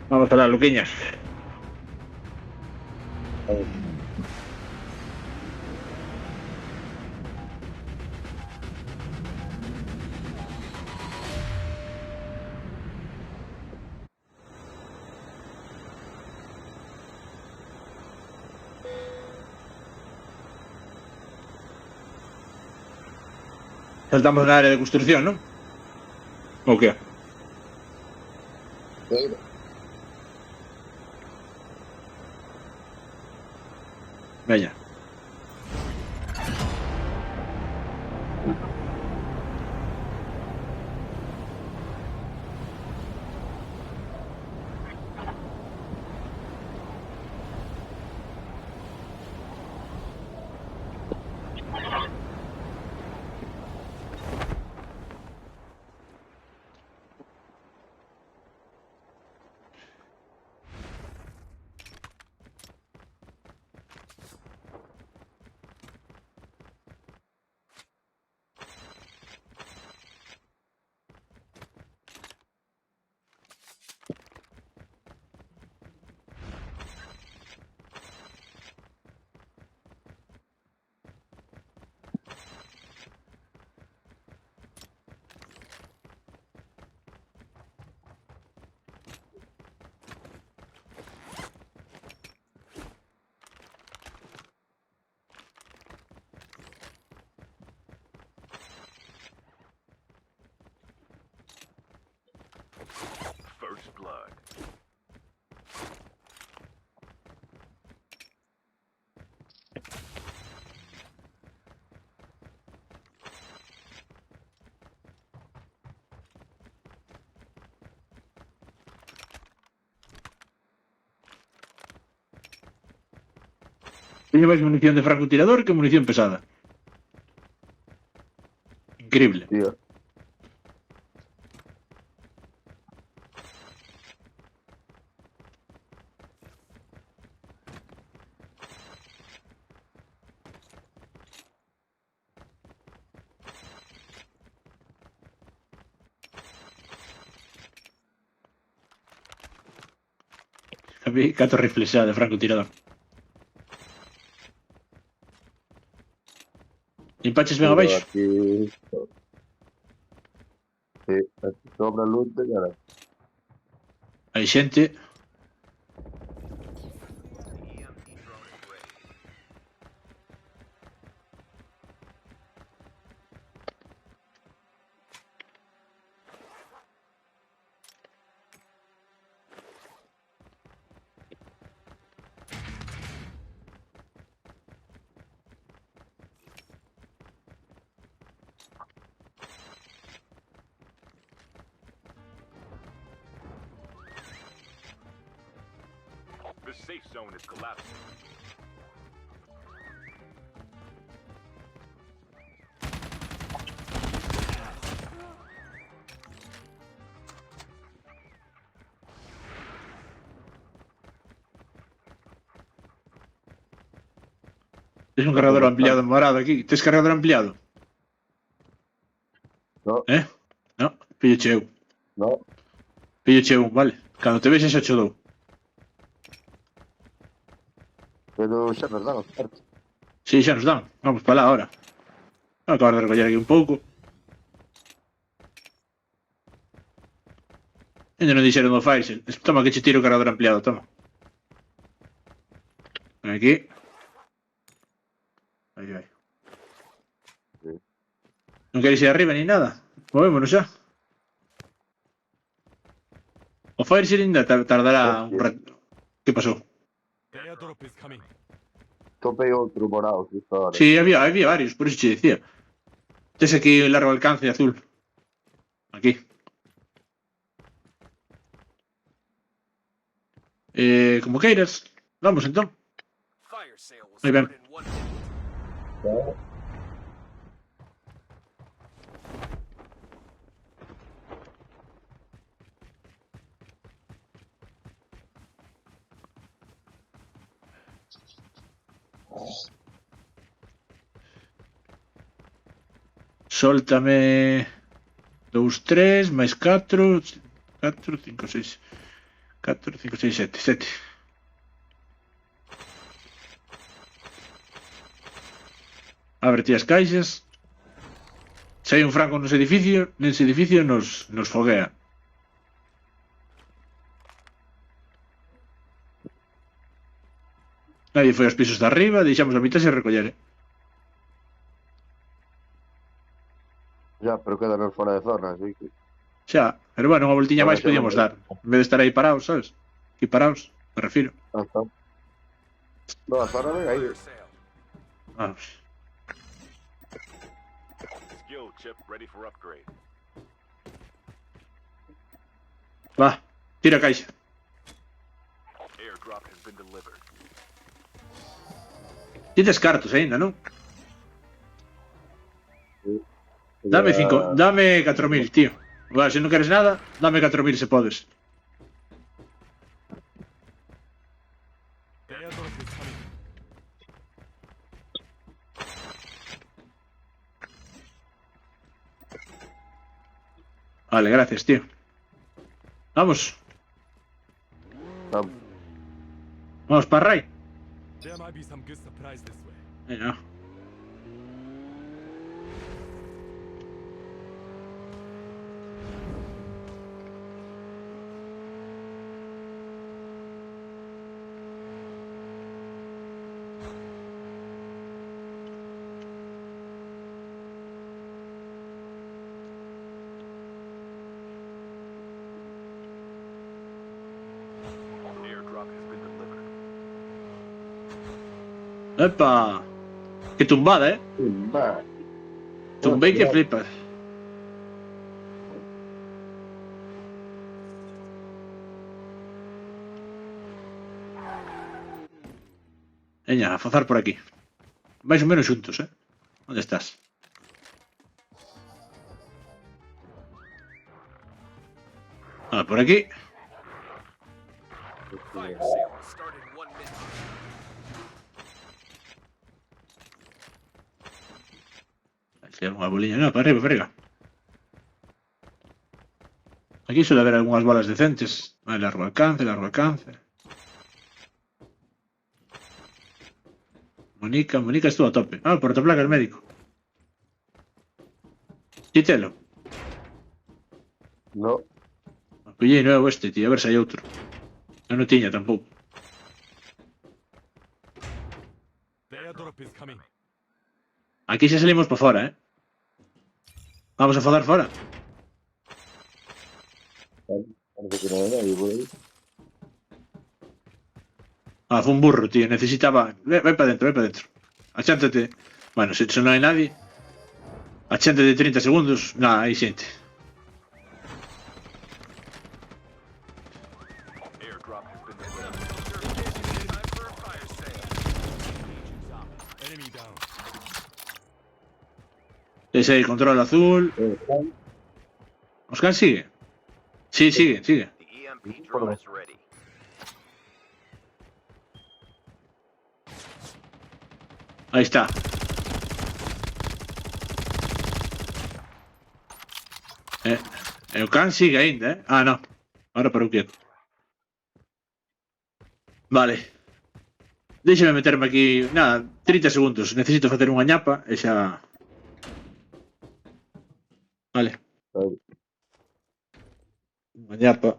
Vamos a las Luquiñas. Saltamos en el área de construcción, ¿no? ¿O qué? Sí. Venga. First blood. Lleváis munición de francotirador que munición pesada. Increíble. Tío. Había 4 rifles ya de francotirador. ¿Y empaches ven Pero abaixo? aquí... Sí, aquí sobra luz de cara. Hai xente. The safe zone is collapsing. Tens un cargador ampliado morado aquí. Tes cargador ampliado? No, No, pillo cheu. no. Pillo cheu, vale. Cando te vexes xa cho dou. Pero xa nos dan os parches. Si, xa nos dan. Vamos para lá ahora. Vamos acabar de recoller aquí un pouco. Ainda non dixeron do Firesel. Toma que che tiro o cargador ampliado, toma. Aquí. Aí vai. Sí. Non queres ir arriba ni nada. Movémonos xa. O Firesel ainda tardará un rato. Que pasou? The airdrop is coming. Topei outro morado justo ahora. Si, había varios, por iso che dicía. Tes aquí el largo alcance azul. Aquí. Como queiras. Vamos entón. Fire sale will Ahí ven. start in 1 minute. Sóltame 2, 3, máis 4, 4, 5, 6. 4, 5, 6, 7. 7. Abre ti as caixas. Se hai un franco nese edificio nos foguea. Nadie foi aos pisos de arriba, deixamos a mitad se recoller. Ya, pero quedanos fora de zona, así que... Xa, pero bueno, unha voltiña Vale, máis xa podíamos vale. dar. En vez de estar aí parados, sabes? Aquí parados, me refiro. Ah, está. No, a zona ven aí. Fire sale. Vamos. Skill chip ready for upgrade. Va, tira a caixa. Airdrop has been delivered. Ti tes cartos aínda, non? Dame Ya- 5, dame 4.000, tío. Bueno, se non queres nada, dame 4.000 se podes. The airdrop is coming. Vale, gracias, tío. Vamos, Vamos. vamos para Ray. There might be some good surprise this way. Venga. Airdrop has been delivered. Epa. Que tumbada, Va. Tumbei que flipas. Veña, a fazar por aquí. Vais o menos xuntos, Onde estás? Ah, por aquí. Fire sale will start in 1 minute. Hai unha boliña, no, para arriba, para arriba. Aquí suele haber algunhas balas decentes. Vale, largo alcance, largo alcance. Monica estuvo a tope. Ah, portaplacas médico. Títelo. No. Pillei nuevo este, tío, a ver se hai outro. Eu non tiña tampouco. The airdrop is coming. Aquí xa salimos por fora, Vamos a fodar fora. Parece que non hai nadie por aí. Ah, fue un burro, tío. Necesitaba... Vai para dentro, vai para dentro. Achántate. Bueno, se non hai nadie. Achántate de 30 segundos. Nah, hai xente. Airdrop has been delivered. Time for a fire sale. Enemy down. Ese aí, control azul. Oscar sigue. Sí, sigue. The EMP drone is ready. Ahí está. O can sigue aínda, Ah, no. Ahora parou quieto. Vale. Déxame meterme aquí... Nada, 30 segundos. Necesito facer unha ñapa e xa... Vale. Vale. Unha ñapa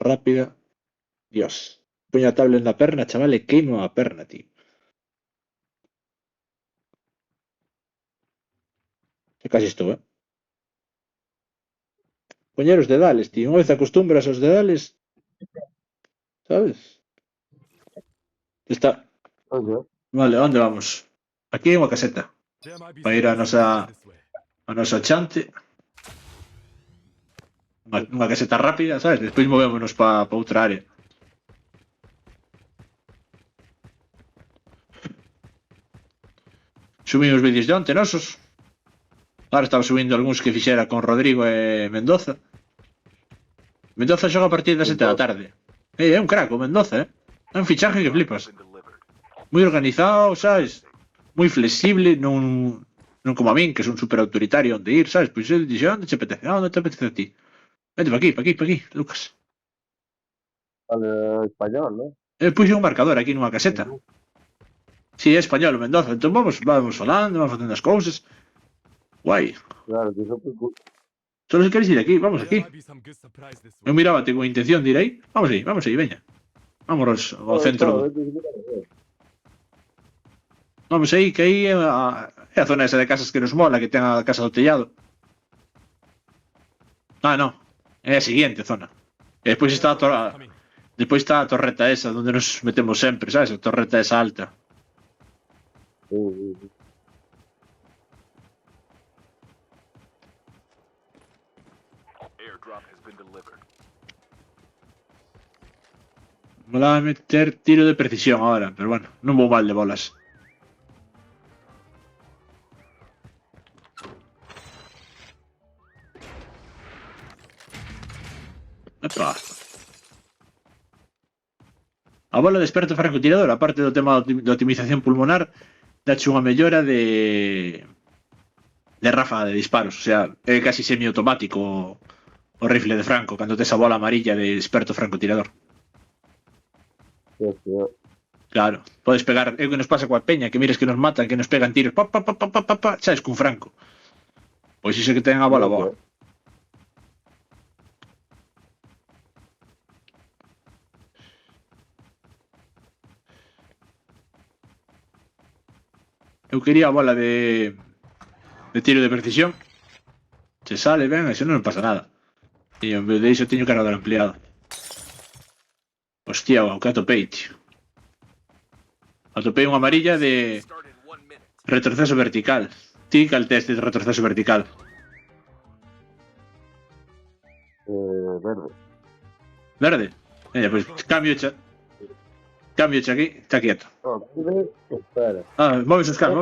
rápida. Dios. Poño a tablet na perna, chaval, e queimo a perna, tío. Que casi estou, Poñer os dedales, tío. Unha vez acostumbras aos dedales, sabes? Está. Oye, Vale, onde vamos? Aquí hai unha caseta. There might be Va a ir a some good nosa- surprise this way. A nosa chante. Unha caseta rápida, sabes? Despois movémonos pa outra área. Subí os vídeos de onte nosos. Ahora estaba subindo algúns que fixera con Rodrigo e Mendoza. Mendoza xoga a partir das 7 da tarde. É un crack o Mendoza, É un fichaje que flipas. Been delivered. Moi organizado, sabes? Moi flexible, non como a min, que son super autoritario onde ir, sabes? Pois ele dixe, onde te apetece? Onde te apetece a ti? Vete pa aquí, Lucas. Vale, español, ¿no? Puxo un marcador aquí nunha caseta. Si é español o Mendoza, entón vamos falando, vamos facendo as cousas. Guai. Claro, que eso fue Solo se queres ir aquí, vamos There aquí. might be some good surprise this Eu way. mirábate con intención de ir aí. Vamos aí, veña. Vámonos ao centro. Vamos aí, que aí é a zona esa de casas que nos mola, que ten a casa do tellado. Ah, no. É a seguinte zona. E despois está a Coming. Despois está a torreta esa onde nos metemos sempre, sabes? A torreta esa alta. Airdrop has been delivered. Me la a meter tiro de precisión ahora, pero bueno, non vou mal de bolas. Epa. A bola de experto francotirador, aparte do tema de optimización pulmonar, dache unha mellora de ráfaga de disparos. O sea, é casi semiautomático o rifle de Franco cando tes a bola amarilla de experto francotirador. Claro, podes pegar, é o que nos pasa coa peña, que mires que nos matan, que nos pegan tiros, pa, pa, pa, pa, pa, pa, pa, sabes, cun Franco. Pois iso que ten a bola boa. Eu quería a bola de tiro de precisión. Se sale ben, eso non pasa nada. E en vez de iso teño cargador ampliado. Hostia, o que atopei, tío. Atopei unha amarilla de Start in 1 minute. retroceso vertical. Ti cal test de retroceso vertical. Verde. Verde. Pois cambio aquí, está quieto. No, verde, espera. Moves os cans.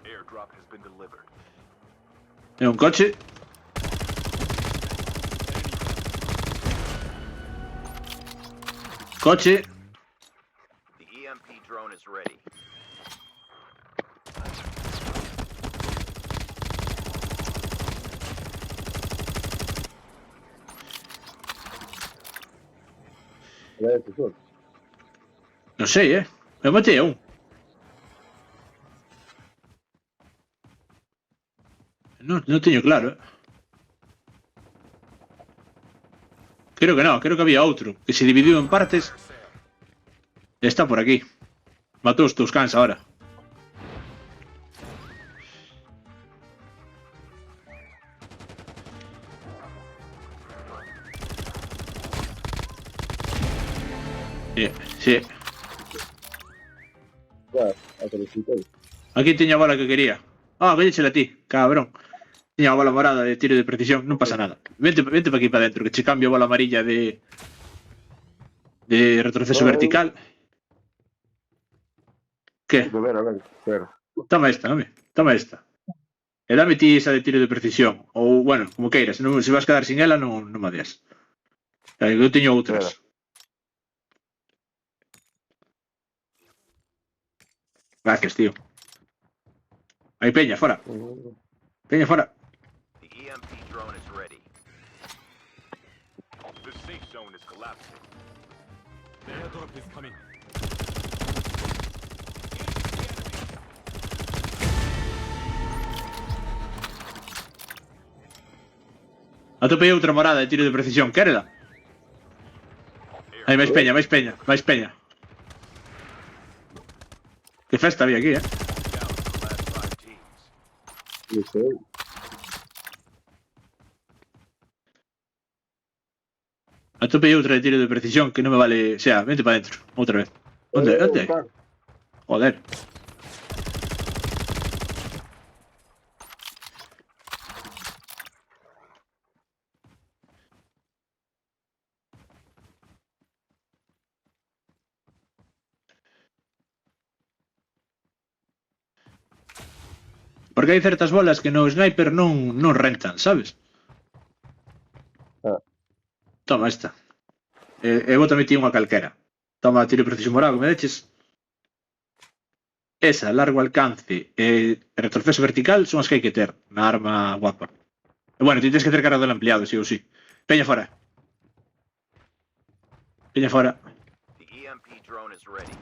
Airdrop has been delivered. É un coche. Coche. The EMP drone is ready. Ya es eso. Non sei, Eu matei a un. Non teño claro, Creo que non, creo que había outro que se dividiu en partes. Está por aquí. Matou os teus cans ahora. Sí. Ya, aterricito. Aquí teño a bola que quería. Véllechela a ti, cabrón. Teño a bola morada de tiro de precisión, non pasa nada. Vente para aquí para dentro, que che cambio a bola amarilla de retroceso vertical. Que? A ver, espera. Toma esta, home. Toma esta. E dame ti esa de tiro de precisión. Ou, bueno, como queiras. Se vas quedar sin ela, non me deas. Eu teño outras. Gracias, tío. Aí, peña, fora. Peña, fora. The EMP drone is ready. The safe zone is collapsing. The airdrop is coming. Atopei outra morada de tiro de precisión. Quérela? Aí, máis peña. Que festa había aquí, Down to the last 5 teams. Listo. Atopei outra de tiro de precisión que non me vale... O sea, vente para dentro. Outra vez. Onde? Joder. Porque hai certas bolas que no sniper non rentan, sabes? Toma esta. E bótame ti unha calquera. Toma tiro de precisión morado que me deches. Esa, largo alcance e retroceso vertical son as que hai que ter na arma guapa. Bueno, ti tens que ter cargador ampliado, sí ou sí. Peña fora. Peña fora. The EMP drone is ready.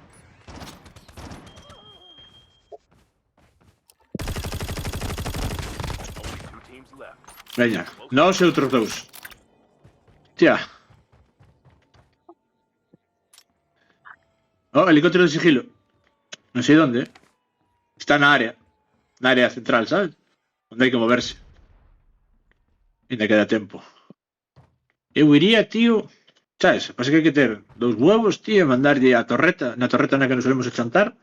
Only 2 teams left. Veña. Nós e outros dous. Tía. Oh, helicóptero de sigilo. Non sei onde, eh. Está na área. Na área central, sabes? Onde hai que moverse. Ainda queda tempo. Eu iría, tío... Sabes? Pasa que hai que ter 2 huevos, tío, e mandarlle a torreta, na torreta na que nos solemos chantar.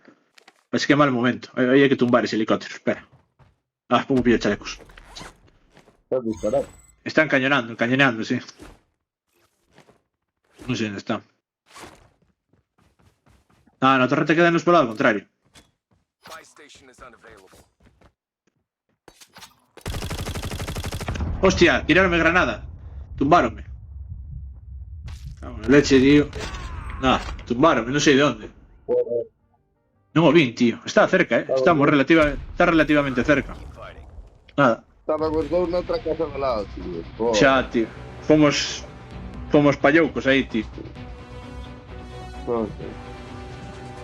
Pasa que é mal momento. Aí hai que tumbar ese helicóptero, espera. Ah, pongo pillo chalecos. Estás disparando. Están cañoneando, sí. Non sei onde están. Ah, na torreta quedanos polo lado contrario. Buy station is unavailable. Hostia, tiraronme granada. Tumbáronme. Cago en leche, tío. Nada, tumbaronme, non sei de onde. Joder. Non o vin, tío. Está cerca, Está relativamente cerca. Keep fighting. Nada. Estaban os dous noutra casa do lado, tío. Joder. Xa, tío. Fomos payoucos aí, tío. Non sei.